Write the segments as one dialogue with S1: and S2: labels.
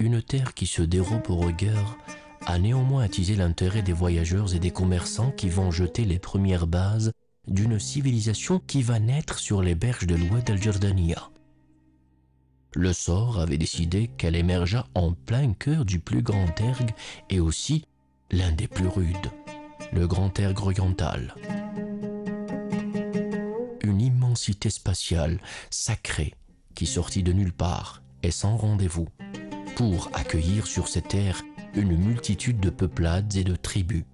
S1: Une terre qui se dérobe au regard a néanmoins attisé l'intérêt des voyageurs et des commerçants qui vont jeter les premières bases d'une civilisation qui va naître sur les berges de l'Oued el-Jordania. Le sort avait décidé qu'elle émergeât en plein cœur du plus grand erg et aussi l'un des plus rudes, le grand erg oriental. Une immensité spatiale, sacrée, qui sortit de nulle part et sans rendez-vous, pour accueillir sur cette terre une multitude de peuplades et de tribus.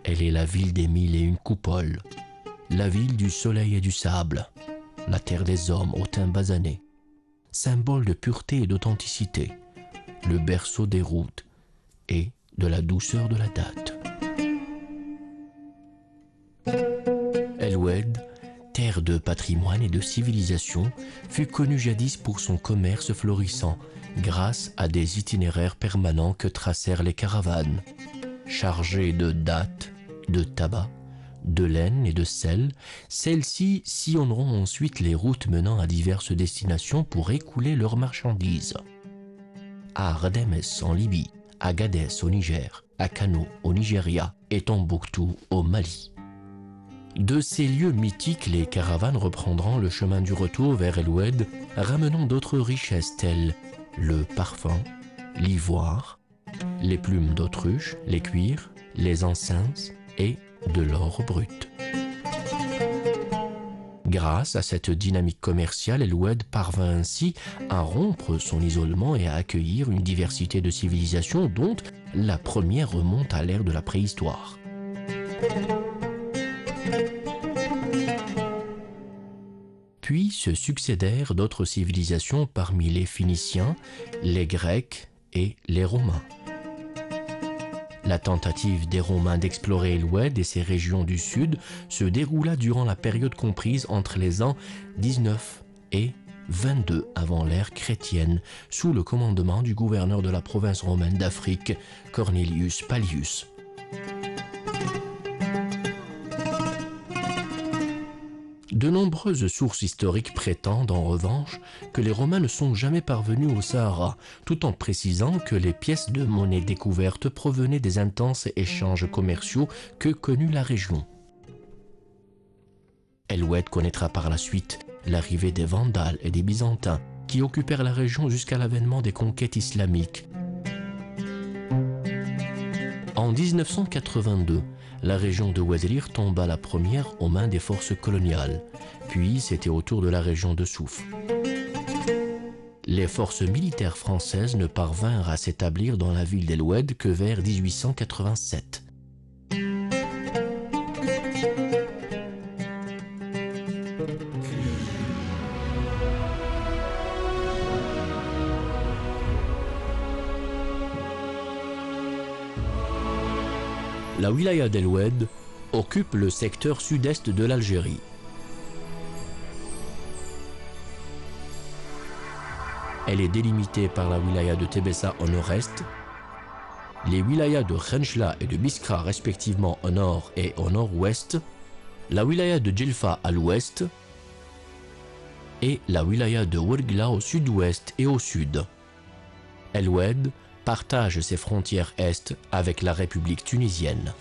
S1: Elle est la ville des 1001 coupoles, la ville du soleil et du sable, la terre des hommes au teint basané, symbole de pureté et d'authenticité, le berceau des routes et de la douceur de la date. El-Oued, terre de patrimoine et de civilisation, fut connue jadis pour son commerce florissant grâce à des itinéraires permanents que tracèrent les caravanes. Chargées de dattes, de tabac, de laine et de sel, celles-ci sillonneront ensuite les routes menant à diverses destinations pour écouler leurs marchandises. À Rdemes en Libye, à Gadès au Niger, à Kano au Nigeria et Tombouctou au Mali. De ces lieux mythiques, les caravanes reprendront le chemin du retour vers El-Oued, ramenant d'autres richesses telles le parfum, l'ivoire, les plumes d'autruche, les cuirs, les encens et de l'or brut. Grâce à cette dynamique commerciale, El-Oued parvint ainsi à rompre son isolement et à accueillir une diversité de civilisations dont la première remonte à l'ère de la préhistoire. Puis se succédèrent d'autres civilisations parmi les Phéniciens, les Grecs et les Romains. La tentative des Romains d'explorer El-Oued et ses régions du sud se déroula durant la période comprise entre les ans 19 et 22 avant l'ère chrétienne, sous le commandement du gouverneur de la province romaine d'Afrique, Cornelius Pallius. De nombreuses sources historiques prétendent en revanche que les Romains ne sont jamais parvenus au Sahara, tout en précisant que les pièces de monnaie découvertes provenaient des intenses échanges commerciaux que connut la région. El-Oued connaîtra par la suite l'arrivée des Vandales et des Byzantins qui occupèrent la région jusqu'à l'avènement des conquêtes islamiques. En 1982, la région de Ouezélir tomba la première aux mains des forces coloniales, puis c'était au tour de la région de Souf. Les forces militaires françaises ne parvinrent à s'établir dans la ville d'El-Oued que vers 1887. La wilaya d'El-Oued occupe le secteur sud-est de l'Algérie. Elle est délimitée par la wilaya de Tébessa au nord-est, les wilayas de Khenchla et de Biskra respectivement au nord et au nord-ouest, la wilaya de Djelfa à l'ouest et la wilaya de Ouergla au sud-ouest et au sud. El-Oued partage ses frontières est avec la République tunisienne.